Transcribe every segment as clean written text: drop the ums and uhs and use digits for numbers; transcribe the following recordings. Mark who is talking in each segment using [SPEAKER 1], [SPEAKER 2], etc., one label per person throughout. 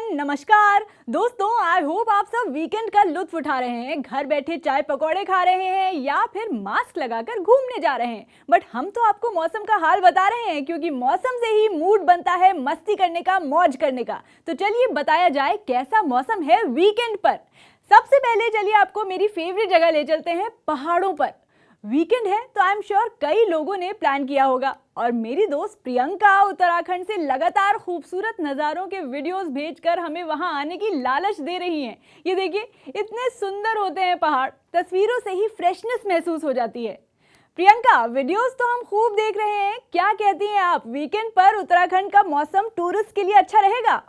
[SPEAKER 1] Everyone, नमस्कार दोस्तों। I hope आप सब वीकेंड का लुत्फ उठा रहे हैं, घर बैठे चाय पकौड़े खा रहे हैं या फिर मास्क लगाकर घूमने जा रहे हैं। बट हम तो आपको मौसम का हाल बता रहे हैं, क्योंकि मौसम से ही मूड बनता है मस्ती करने का, मौज करने का। तो चलिए बताया जाए कैसा मौसम है वीकेंड पर। सबसे पहले चलिए आपको मेरी फेवरेट जगह ले चलते हैं, पहाड़ों पर। वीकेंड है तो आई एम श्योर कई लोगों ने प्लान किया होगा, और मेरी दोस्त प्रियंका उत्तराखंड से लगातार खूबसूरत नज़ारों के वीडियोस भेजकर हमें वहां आने की लालच दे रही हैं। ये देखिए, इतने सुंदर होते हैं पहाड़, तस्वीरों से ही फ्रेशनेस महसूस हो जाती है। प्रियंका, वीडियोस तो हम खूब देख रहे हैं, क्या कहती हैं आप, वीकेंड पर उत्तराखंड का मौसम टूरिस्ट के लिए अच्छा रहेगा?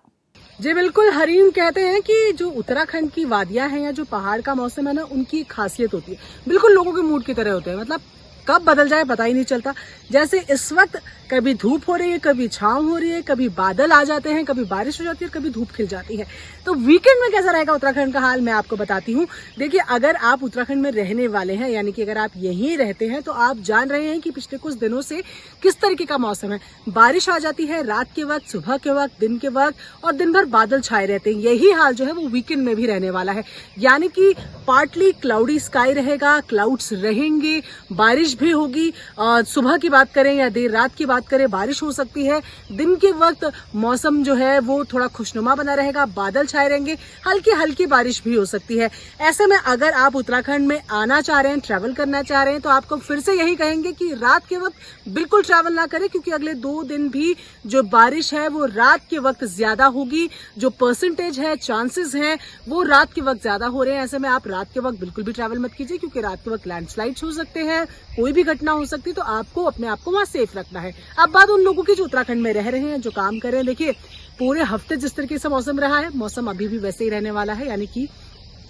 [SPEAKER 2] जी बिल्कुल, हरीम कहते हैं कि जो उत्तराखंड की वादियां हैं या जो पहाड़ का मौसम है ना, उनकी खासियत होती है, बिल्कुल लोगों के मूड की तरह होते हैं। मतलब कब बदल जाए पता ही नहीं चलता। जैसे इस वक्त कभी धूप हो रही है, कभी छांव हो रही है, कभी बादल आ जाते हैं, कभी बारिश हो जाती है, कभी धूप खिल जाती है। तो वीकेंड में कैसा रहेगा उत्तराखंड का हाल, मैं आपको बताती हूँ। देखिए, अगर आप उत्तराखंड में रहने वाले हैं, यानी कि अगर आप यहीं रहते हैं, तो आप जान रहे हैं कि पिछले कुछ दिनों से किस तरीके का मौसम है। बारिश आ जाती है रात के वक्त, सुबह के वक्त, दिन के वक्त, और दिन भर बादल छाए रहते हैं। यही हाल जो है वो वीकेंड में भी रहने वाला है, यानी कि पार्टली क्लाउडी स्काई रहेगा, क्लाउड्स रहेंगे, बारिश भी होगी। सुबह की बात करें या देर रात की बात करें, बारिश हो सकती है। दिन के वक्त मौसम जो है वो थोड़ा खुशनुमा बना रहेगा, बादल छाए रहेंगे, हल्की हल्की बारिश भी हो सकती है। ऐसे में अगर आप उत्तराखंड में आना चाह रहे हैं, ट्रैवल करना चाह रहे हैं, तो आपको फिर से यही कहेंगे कि रात के वक्त बिल्कुल ट्रैवल ना करें, क्योंकि अगले 2 दिन भी जो बारिश है वो रात के वक्त ज्यादा होगी। जो परसेंटेज है, चांसेस हैं, वो रात के वक्त ज्यादा हो रहे हैं। ऐसे में आप रात के वक्त बिल्कुल भी ट्रैवल मत कीजिए, क्योंकि रात के वक्त लैंडस्लाइड्स हो सकते हैं, कोई भी घटना हो सकती है। तो आपको अपने आप को वहां सेफ रखना है। अब बात उन लोगों की जो उत्तराखंड में रह रहे हैं, जो काम कर रहे हैं। देखिए, पूरे हफ्ते जिस तरीके से मौसम रहा है, मौसम अभी भी वैसे ही रहने वाला है। यानी कि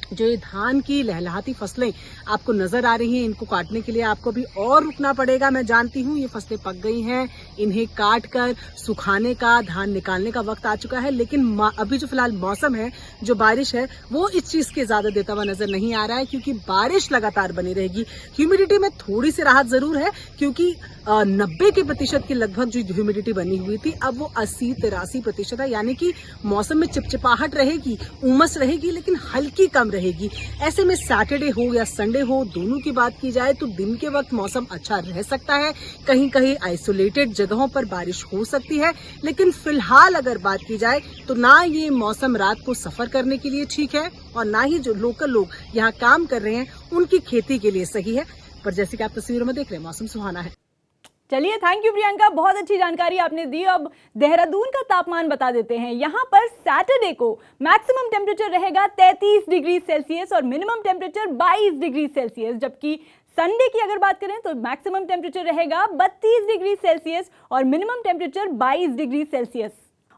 [SPEAKER 2] जो ये धान की लहलहाती फसलें आपको नजर आ रही हैं, इनको काटने के लिए आपको भी और रुकना पड़ेगा। मैं जानती हूँ ये फसलें पक गई हैं, इन्हें काट कर सुखाने का, धान निकालने का वक्त आ चुका है। लेकिन अभी जो फिलहाल मौसम है, जो बारिश है, वो इस चीज की ज्यादा देता हुआ नजर नहीं आ रहा है, क्योंकि बारिश लगातार बनी रहेगी। ह्यूमिडिटी में थोड़ी सी राहत जरूर है, क्योंकि 90% की लगभग जो ह्यूमिडिटी बनी हुई थी, अब वो 80-83% है। यानी कि मौसम में चिपचिपाहट रहेगी, उमस रहेगी, लेकिन हल्की कम रहेगी। ऐसे में सैटरडे हो या संडे हो, दोनों की बात की जाए तो दिन के वक्त मौसम अच्छा रह सकता है। कहीं कहीं आइसोलेटेड जगहों पर बारिश हो सकती है। लेकिन फिलहाल अगर बात की जाए तो ना ये मौसम रात को सफर करने के लिए ठीक है, और ना ही जो लोकल लोग यहाँ काम कर रहे हैं उनकी खेती के लिए सही है। पर जैसे कि आप तस्वीरों में देख रहे हैं, मौसम सुहाना है।
[SPEAKER 1] चलिए, थैंक यू प्रियंका, बहुत अच्छी जानकारी आपने दी। अब देहरादून का तापमान बता देते हैं। यहाँ पर सैटरडे को मैक्सिमम टेम्परेचर रहेगा 33 डिग्री सेल्सियस और मिनिमम टेम्परेचर 22 डिग्री सेल्सियस। जबकि संडे की अगर बात करें तो मैक्सिमम टेम्परेचर रहेगा 32 डिग्री सेल्सियस और मिनिमम टेम्परेचर 22 डिग्री सेल्सियस।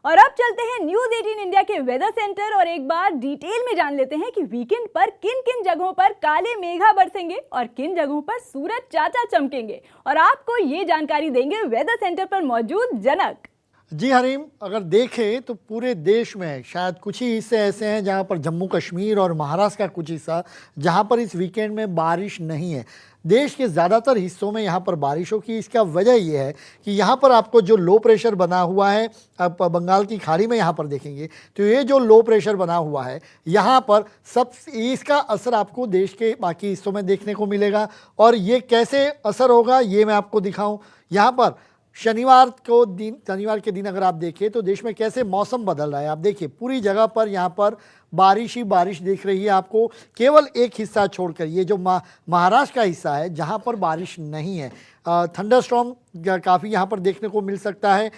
[SPEAKER 1] और अब चलते हैं न्यूज 18 इंडिया के वेदर सेंटर और एक बार डिटेल में जान लेते हैं कि वीकेंड पर किन किन जगहों पर काले मेघा बरसेंगे और किन जगहों पर सूरज चाचा चमकेंगे। और आपको ये जानकारी देंगे वेदर सेंटर पर मौजूद जनक।
[SPEAKER 3] जी हरीम, अगर देखें तो पूरे देश में शायद कुछ ही हिस्से ऐसे हैं जहां पर जम्मू कश्मीर और महाराष्ट्र का कुछ हिस्सा, जहां पर इस वीकेंड में बारिश नहीं है। देश के ज़्यादातर हिस्सों में यहाँ पर बारिशों की इसका वजह ये है कि यहाँ पर आपको जो लो प्रेशर बना हुआ है, आप बंगाल की खाड़ी में यहाँ पर देखेंगे तो ये जो लो प्रेशर बना हुआ है यहाँ पर सब, इसका असर आपको देश के बाकी हिस्सों में देखने को मिलेगा। और ये कैसे असर होगा ये मैं आपको दिखाऊं। यहाँ पर शनिवार के दिन अगर आप देखें तो देश में कैसे मौसम बदल रहा है। आप देखिए, पूरी जगह पर यहाँ पर बारिश ही बारिश दिख रही है आपको, केवल एक हिस्सा छोड़कर, ये जो महाराष्ट्र का हिस्सा है जहाँ पर बारिश नहीं है। थंडरस्टॉर्म काफ़ी यहाँ पर देखने को मिल सकता है।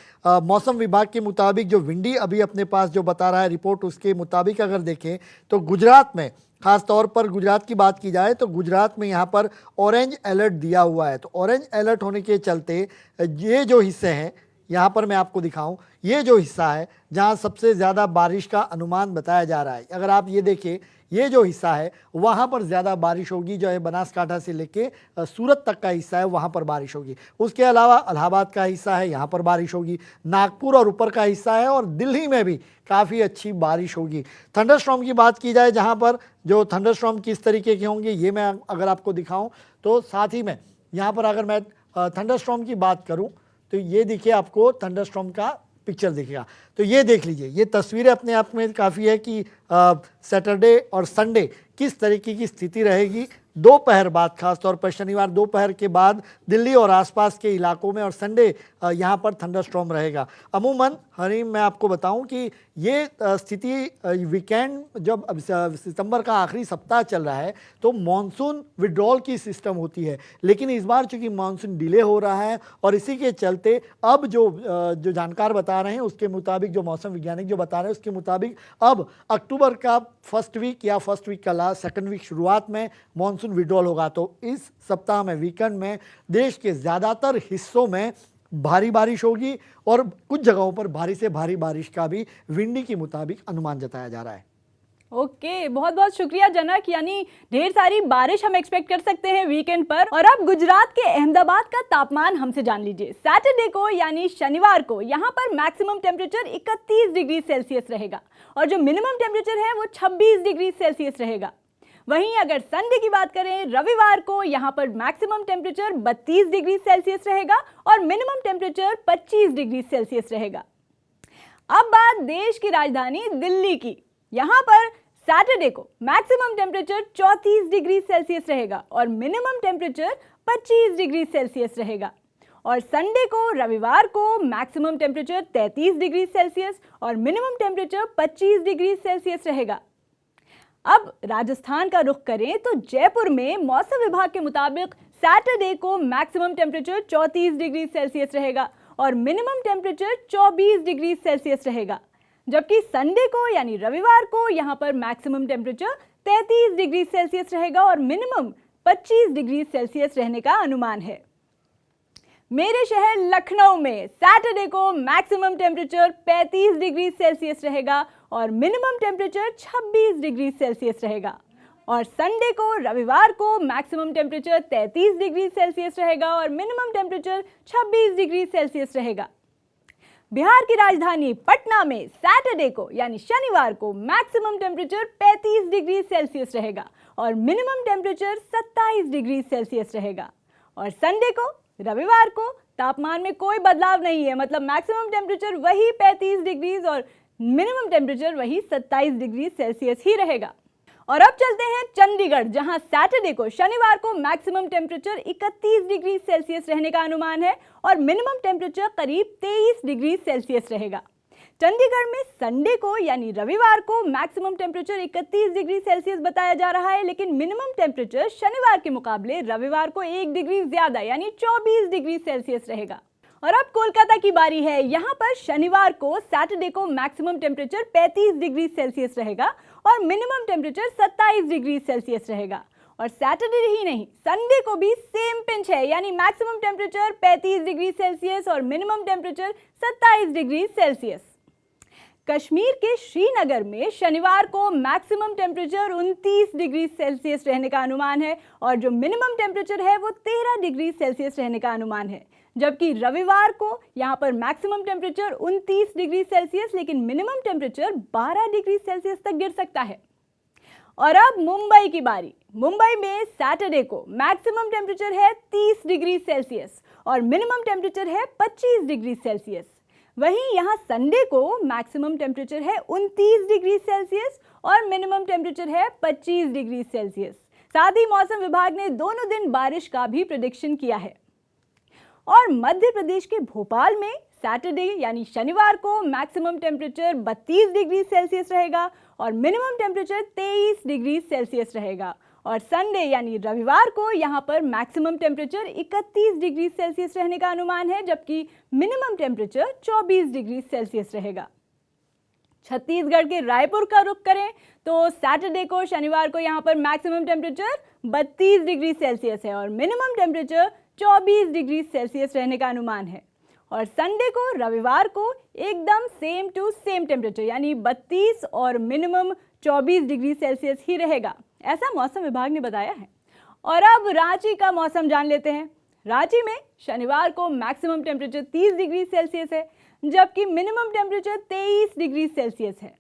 [SPEAKER 3] मौसम विभाग के मुताबिक जो विंडी अभी अपने पास जो बता रहा है रिपोर्ट, उसके मुताबिक अगर देखें तो गुजरात में, खास तौर पर गुजरात की बात की जाए तो गुजरात में यहाँ पर ऑरेंज अलर्ट दिया हुआ है। तो ऑरेंज अलर्ट होने के चलते ये जो हिस्से हैं, यहाँ पर मैं आपको दिखाऊं, ये जो हिस्सा है जहाँ सबसे ज़्यादा बारिश का अनुमान बताया जा रहा है। अगर आप ये देखें, ये जो हिस्सा है वहाँ पर ज़्यादा बारिश होगी, जो है बनासकांठा से लेके सूरत तक का हिस्सा है वहाँ पर बारिश होगी। उसके अलावा इलाहाबाद का हिस्सा है, यहाँ पर बारिश होगी। नागपुर और ऊपर का हिस्सा है, और दिल्ली में भी काफ़ी अच्छी बारिश होगी। थंडरस्टॉर्म की बात की जाए, जहाँ पर जो थंडरस्टॉर्म किस तरीके के होंगे ये मैं अगर आपको दिखाऊँ, तो साथ ही में यहाँ पर अगर मैं थंडरस्टॉर्म की बात करूँ तो ये देखिए आपको थंडरस्टॉर्म का पिक्चर दिखेगा। तो ये देख लीजिए, ये तस्वीरें अपने आप में काफ़ी है कि सैटरडे और संडे किस तरीके की स्थिति रहेगी। दोपहर बाद, खासतौर पर शनिवार दोपहर के बाद दिल्ली और आसपास के इलाकों में, और संडे यहाँ पर थंडरस्टॉर्म रहेगा। अमूमन हरीम, मैं आपको बताऊं कि ये स्थिति वीकेंड जब सितंबर का आखिरी सप्ताह चल रहा है तो मॉनसून विड्रॉल की सिस्टम होती है, लेकिन इस बार चूंकि मॉनसून डिले हो रहा है और इसी के चलते अब जो जानकार बता रहे हैं उसके मुताबिक, जो मौसम वैज्ञानिक जो बता रहे हैं उसके मुताबिक, अब अक्टूबर का फर्स्ट वीक या फर्स्ट वीक का लास्ट सेकंड वीक शुरुआत में मॉनसून विड्रॉल होगा। तो इस सप्ताह में, वीकेंड में, देश के ज़्यादातर हिस्सों में भारी बारिश होगी और कुछ जगहों पर भारी से भारी बारिश का भी विंडी के मुताबिक अनुमान जताया जा रहा है।
[SPEAKER 1] ओके, बहुत बहुत शुक्रिया जनक। यानी ढेर सारी बारिश हम एक्सपेक्ट कर सकते हैं वीकेंड पर। और अब गुजरात के अहमदाबाद का तापमान हमसे जान लीजिए। सैटरडे को यानी शनिवार को यहाँ पर मैक्सिमम टेम्परेचर 31 डिग्री सेल्सियस रहेगा और जो मिनिमम टेम्परेचर है वो 26 डिग्री सेल्सियस रहेगा। वहीं अगर संडे की बात करें, रविवार को यहाँ पर मैक्सिमम टेम्परेचर 32 डिग्री सेल्सियस रहेगा और मिनिमम टेम्परेचर 25 डिग्री सेल्सियस रहेगा। अब बात देश की राजधानी दिल्ली की। यहाँ पर सैटरडे को मैक्सिमम टेम्परेचर 34 डिग्री सेल्सियस रहेगा और मिनिमम टेम्परेचर 25 डिग्री सेल्सियस रहेगा। और संडे को, रविवार को मैक्सिमम टेम्परेचर 33 डिग्री सेल्सियस और मिनिमम टेम्परेचर 25 डिग्री सेल्सियस रहेगा। अब राजस्थान का रुख करें तो जयपुर में मौसम विभाग के मुताबिक सैटरडे को मैक्सिमम टेम्परेचर 34 डिग्री सेल्सियस रहेगा और मिनिमम टेम्परेचर 24 डिग्री सेल्सियस रहेगा, जबकि संडे को यानी रविवार को यहाँ पर मैक्सिमम टेम्परेचर 33 डिग्री सेल्सियस रहेगा और मिनिमम 25 डिग्री सेल्सियस रहने का अनुमान है। मेरे शहर लखनऊ में सैटरडे को मैक्सिमम टेम्परेचर 35 डिग्री सेल्सियस रहेगा और मिनिमम टेम्परेचर 26 डिग्री सेल्सियस रहेगा। और संडे को, रविवार को मैक्सिमम टेम्परेचर 33 डिग्री सेल्सियस रहेगा और मिनिमम टेम्परेचर 26 डिग्री सेल्सियस रहेगा। बिहार की राजधानी पटना में सैटरडे को यानी शनिवार को मैक्सिमम टेम्परेचर 35 डिग्री सेल्सियस रहेगा और मिनिमम टेम्परेचर 27 डिग्री सेल्सियस रहेगा। और संडे को, रविवार को तापमान में कोई बदलाव नहीं है, मतलब मैक्सिमम टेम्परेचर वही 35 डिग्री और मिनिमम टेम्परेचर वही 27 डिग्री सेल्सियस ही रहेगा। और अब चलते हैं चंडीगढ़, जहां सैटरडे को, शनिवार को मैक्सिमम टेम्परेचर 31 डिग्री सेल्सियस रहने का अनुमान है और मिनिमम टेम्परेचर करीब 23 डिग्री सेल्सियस रहेगा। चंडीगढ़ में संडे को यानी रविवार को मैक्सिमम टेम्परेचर 31 डिग्री सेल्सियस बताया जा रहा है, लेकिन मिनिमम टेम्परेचर शनिवार के मुकाबले रविवार को 1 डिग्री ज्यादा यानी 24 डिग्री सेल्सियस रहेगा। और अब कोलकाता की बारी है। यहाँ पर शनिवार को, सैटरडे को मैक्सिमम टेम्परेचर 35 डिग्री सेल्सियस रहेगा और मिनिमम टेम्परेचर 27 डिग्री सेल्सियस रहेगा। और सैटरडे ही नहीं, संडे को भी सेम पिंच है, यानी मैक्सिमम टेम्परेचर 35 डिग्री सेल्सियस और minimum temperature 27 degree Celsius. Kashmir के श्रीनगर में शनिवार को मैक्सिमम टेम्परेचर 29 डिग्री सेल्सियस रहने का अनुमान है और जो मिनिमम टेम्परेचर है वो 13 डिग्री सेल्सियस रहने का अनुमान है, जबकि रविवार को यहाँ पर मैक्सिमम टेम्परेचर 29 डिग्री सेल्सियस लेकिन मिनिमम टेम्परेचर 12 डिग्री सेल्सियस तक गिर सकता है। और अब मुंबई की बारी। मुंबई में सैटरडे को मैक्सिमम टेम्परेचर है 30 डिग्री सेल्सियस और मिनिमम टेम्परेचर है 25 डिग्री सेल्सियस। वहीं यहाँ संडे को मैक्सिमम टेम्परेचर है 29 डिग्री सेल्सियस और मिनिमम टेम्परेचर है 25 डिग्री सेल्सियस। साथ ही मौसम विभाग ने दोनों दिन बारिश का भी प्रेडिक्शन किया है। और मध्य प्रदेश के भोपाल में सैटरडे यानी शनिवार को मैक्सिमम टेम्परेचर 32 डिग्री सेल्सियस रहेगा और मिनिमम टेम्परेचर 23 डिग्री सेल्सियस रहेगा। और संडे यानी रविवार को यहाँ पर मैक्सिमम टेम्परेचर 31 डिग्री सेल्सियस रहने का अनुमान है, जबकि मिनिमम टेम्परेचर 24 डिग्री सेल्सियस रहेगा। छत्तीसगढ़ के रायपुर का रुख करें तो सैटरडे को, शनिवार को यहाँ पर मैक्सिमम टेम्परेचर 32 डिग्री सेल्सियस है और मिनिमम टेम्परेचर 24 डिग्री सेल्सियस रहने का अनुमान है। और संडे को, रविवार को एकदम सेम टू सेम टेम्परेचर यानी 32 और मिनिमम 24 डिग्री सेल्सियस ही रहेगा, ऐसा मौसम विभाग ने बताया है। और अब रांची का मौसम जान लेते हैं। रांची में शनिवार को मैक्सिमम टेम्परेचर 30 डिग्री सेल्सियस है, जबकि मिनिमम टेम्परेचर 23 डिग्री सेल्सियस है।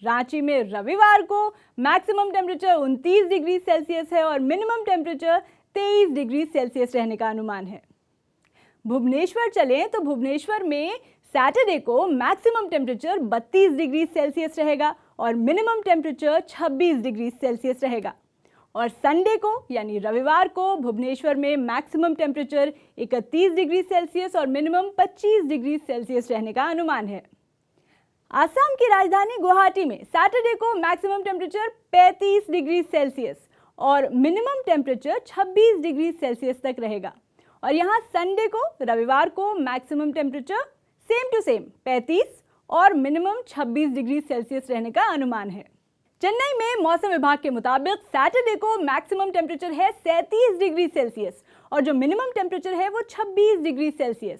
[SPEAKER 1] रांची में रविवार को मैक्सिमम टेम्परेचर 29 डिग्री सेल्सियस है और मिनिमम टेम्परेचर 23 डिग्री सेल्सियस रहने का अनुमान है। भुवनेश्वर चलें तो भुवनेश्वर में सैटरडे को मैक्सिमम टेम्परेचर 32 डिग्री सेल्सियस रहेगा और मिनिमम टेम्परेचर 26 डिग्री सेल्सियस रहेगा। और संडे को यानी रविवार को भुवनेश्वर में मैक्सिमम टेम्परेचर 31 डिग्री सेल्सियस और मिनिमम 25 डिग्री सेल्सियस रहने का अनुमान है। आसाम की राजधानी गुवाहाटी में सैटरडे को मैक्सिमम टेम्परेचर 35 डिग्री सेल्सियस और मिनिमम टेम्परेचर 26 डिग्री सेल्सियस तक रहेगा। और यहाँ संडे को रविवार को maximum temperature same to same 35 और मिनिमम 26 डिग्री सेल्सियस रहने का अनुमान है। चेन्नई में मौसम विभाग के मुताबिक सैटरडे को मैक्सिमम टेम्परेचर है 37 डिग्री सेल्सियस और जो मिनिमम टेम्परेचर है वो 26 डिग्री सेल्सियस।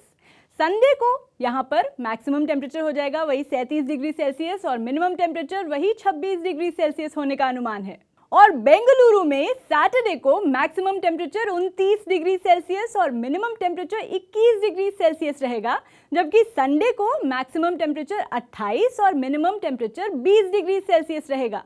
[SPEAKER 1] संडे को यहाँ पर मैक्सिमम टेम्परेचर हो जाएगा वही 37 डिग्री सेल्सियस और मिनिमम टेम्परेचर वही 26 डिग्री सेल्सियस होने का अनुमान है। और बेंगलुरु में सैटरडे को मैक्सिमम टेम्परेचर 29 डिग्री सेल्सियस और मिनिमम टेम्परेचर 21 डिग्री सेल्सियस रहेगा, जबकि संडे को मैक्सिमम टेम्परेचर 28 और मिनिमम टेम्परेचर 20 डिग्री सेल्सियस रहेगा।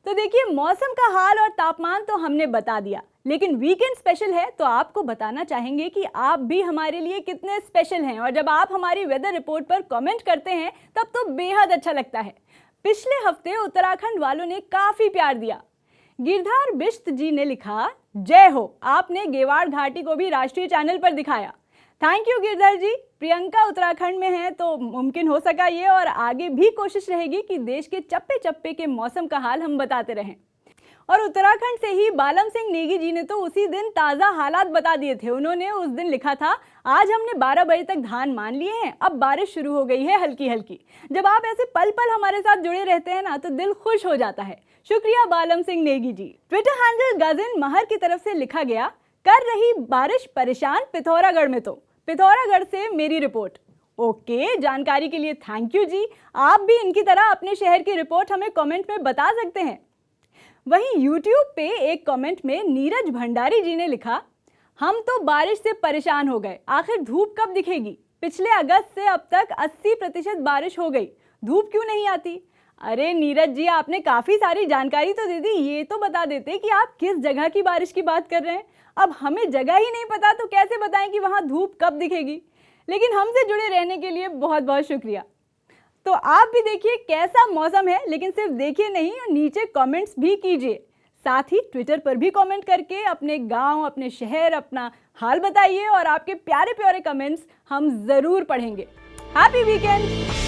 [SPEAKER 1] तो देखिए, मौसम का हाल और तापमान तो हमने बता दिया, लेकिन वीकेंड स्पेशल है तो आपको बताना चाहेंगे कि आप भी हमारे लिए कितने स्पेशल हैं। और जब आप हमारी वेदर रिपोर्ट पर कमेंट करते हैं तब तो बेहद अच्छा लगता है। पिछले हफ्ते उत्तराखंड वालों ने काफी प्यार दिया। गिरधार बिश्त जी ने लिखा, जय हो, आपने गेवाड़ घाटी को भी राष्ट्रीय चैनल पर दिखाया। थैंक यू गिरधर जी। प्रियंका उत्तराखंड में है तो मुमकिन हो सका ये, और आगे भी कोशिश रहेगी कि देश के चप्पे चप्पे के मौसम का हाल हम बताते रहें। और उत्तराखंड से ही बालम सिंह नेगी जी ने तो उसी दिन ताज़ा हालात बता दिए थे। उन्होंने उस दिन लिखा था, आज हमने 12 बजे तक धान मान लिए हैं, अब बारिश शुरू हो गई है हल्की हल्की। जब आप ऐसे पल पल हमारे साथ जुड़े रहते हैं ना तो दिल खुश हो जाता है। शुक्रिया बालम सिंह नेगी जी। ट्विटर हैंडल गजिन महर की तरफ से लिखा गया, कर रही बारिश परेशान पिथौरागढ़ में। तो पिथौरागढ़ से मेरी रिपोर्ट। ओके, जानकारी के लिए थैंक यू जी। आप भी इनकी तरह अपने शहर की रिपोर्ट हमें कमेंट में बता सकते हैं। वहीं YouTube पे एक कमेंट में नीरज भंडारी जी ने लिखा, हम तो बारिश से परेशान हो गए, आखिर धूप कब दिखेगी? पिछले अगस्त से अब तक 80% बारिश हो गई, धूप क्यों नहीं आती? अरे नीरज जी, आपने काफ़ी सारी जानकारी तो दे दी, ये तो बता देते कि आप किस जगह की बारिश की बात कर रहे हैं। अब हमें जगह ही नहीं पता तो कैसे बताएं कि वहाँ धूप कब दिखेगी? लेकिन हमसे जुड़े रहने के लिए बहुत बहुत शुक्रिया। तो आप भी देखिए कैसा मौसम है, लेकिन सिर्फ देखिए नहीं, और नीचे कमेंट्स भी कीजिए। साथ ही ट्विटर पर भी कमेंट करके अपने गांव, अपने शहर, अपना हाल बताइए, और आपके प्यारे प्यारे कमेंट्स हम ज़रूर पढ़ेंगे। Happy weekend.